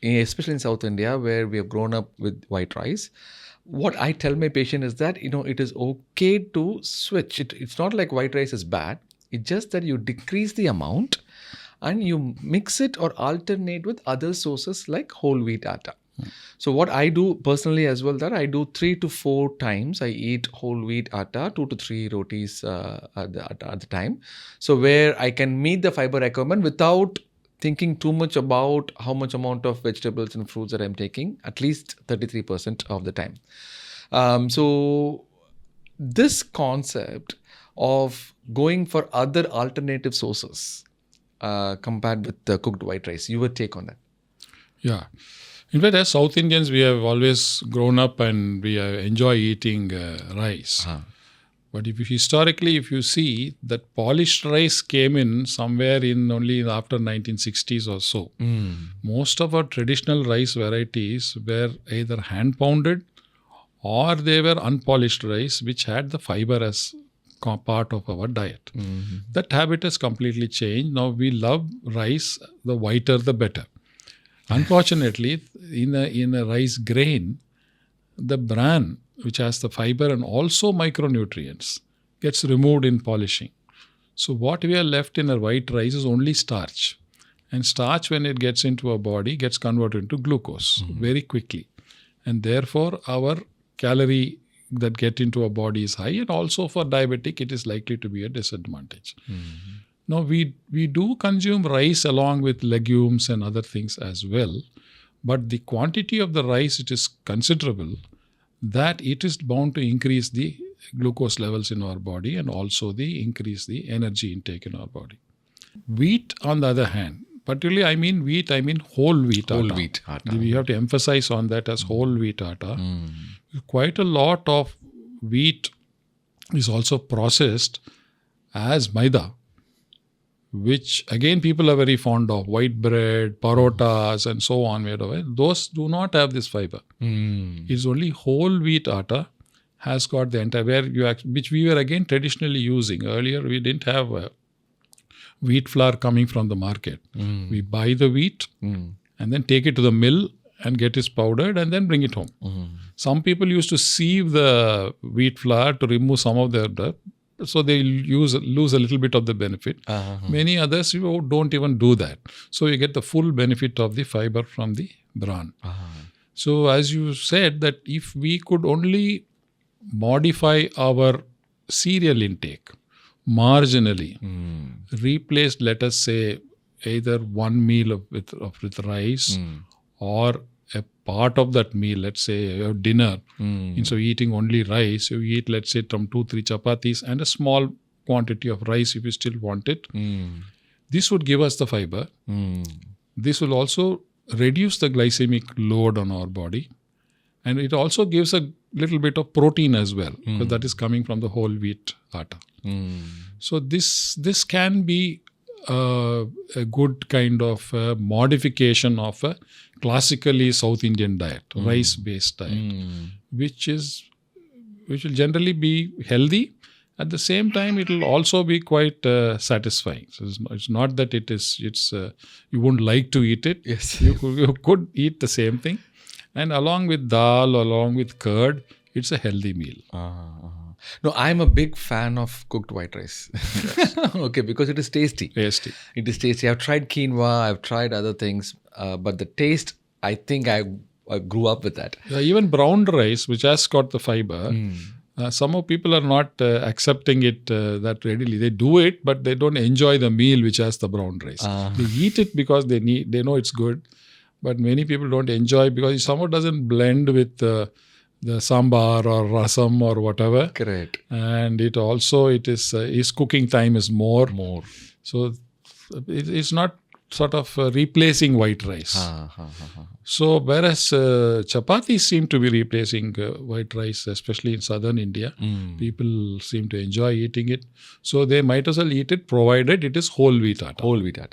especially in South India, where we have grown up with white rice. What I tell my patient is that it is okay to switch. It's not like white rice is bad. It's just that you decrease the amount and you mix it or alternate with other sources like whole wheat atta. So what I do personally as well, that I do 3 to 4 times. I eat whole wheat atta, 2 to 3 rotis at the time. So where I can meet the fiber requirement without thinking too much about how much amount of vegetables and fruits that I'm taking, at least 33% of the time. So this concept of going for other alternative sources compared with the cooked white rice, your take on that? Yeah. In fact, as South Indians, we have always grown up and we enjoy eating rice. But if you see that polished rice came in somewhere in only after 1960s or so. Most of our traditional rice varieties were either hand pounded or they were unpolished rice, which had the fiber as part of our diet. That habit has completely changed. Now we love rice, the whiter the better. Unfortunately, in a rice grain, the bran, which has the fiber and also micronutrients, gets removed in polishing. So what we are left in a white rice is only starch. And starch, when it gets into our body, gets converted into glucose very quickly. And therefore, our calorie that get into our body is high. And also for diabetic, it is likely to be a disadvantage. Now, we do consume rice along with legumes and other things as well. But the quantity of the rice, it is considerable, that it is bound to increase the glucose levels in our body and also increase the energy intake in our body. Wheat, on the other hand, particularly I mean whole wheat atta. Whole wheat atta. We have to emphasize on that as whole wheat atta. Quite a lot of wheat is also processed as maida, which again people are very fond of. White bread, parotas and so on made of it. Those do not have this fiber. It's only whole wheat atta has got the entire, which we were again traditionally using. Earlier we didn't have wheat flour coming from the market. We buy the wheat and then take it to the mill and get it powdered and then bring it home. Some people used to sieve the wheat flour to remove some of the dirt, so they lose a little bit of the benefit. Many others don't even do that. So you get the full benefit of the fiber from the bran. So as you said, that if we could only modify our cereal intake marginally, replace, let us say, either one meal with rice or a part of that meal, let's say your dinner, instead of eating only rice, you eat, let's say, from 2-3 chapatis and a small quantity of rice if you still want it. This would give us the fiber. This will also reduce the glycemic load on our body. And it also gives a little bit of protein as well, because that is coming from the whole wheat atta. So this can be a good kind of modification of a classically South Indian diet, rice-based diet, which will generally be healthy. At the same time, it will also be quite satisfying. So it's not that you wouldn't like to eat it. Yes. You could eat the same thing. And along with dal, along with curd, it's a healthy meal. No, I'm a big fan of cooked white rice. Okay, because it is tasty. Tasty. It is tasty. I've tried quinoa, I've tried other things, but the taste, I think I grew up with that. Even brown rice, which has got the fiber, some of people are not accepting it that readily. They do it, but they don't enjoy the meal which has the brown rice. They eat it because they know it's good, but many people don't enjoy because it somehow doesn't blend with the sambar or rasam or whatever. Correct. And it is his cooking time is more. So it's not sort of replacing white rice. So whereas chapatis seem to be replacing white rice, especially in southern India, people seem to enjoy eating it. So they might as well eat it, provided it is whole wheat atta. Whole wheat atta.